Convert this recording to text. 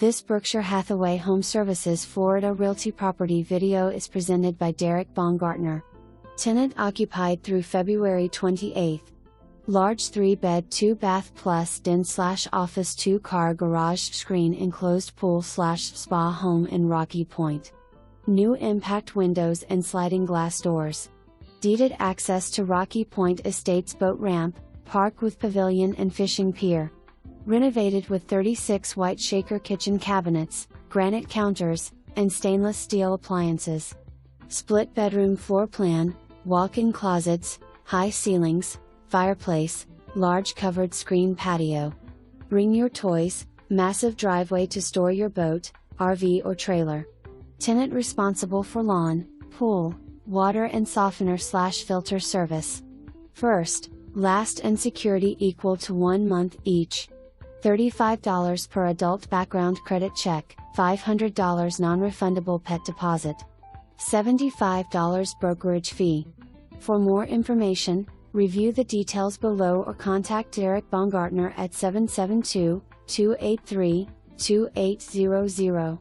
This Berkshire Hathaway HomeServices Florida Realty property video is presented by Derek Baumgartner. Tenant occupied through February 28. Large 3-bed 2-bath plus den/office 2-car garage screen enclosed pool/spa home in Rocky Point. New impact windows and sliding glass doors. Deeded access to Rocky Point Estates boat ramp, park with pavilion and fishing pier. Renovated with 36 white shaker kitchen cabinets, granite counters, and stainless steel appliances. Split bedroom floor plan, walk-in closets, high ceilings, fireplace, large covered screen patio. Bring your toys, massive driveway to store your boat, RV or trailer. Tenant responsible for lawn, pool, water and softener/filter service. First, last and security equal to 1 month each. $35 per adult background credit check, $500 non-refundable pet deposit. $75 brokerage fee. For more information, review the details below or contact Derek Baumgartner at 772-283-2800.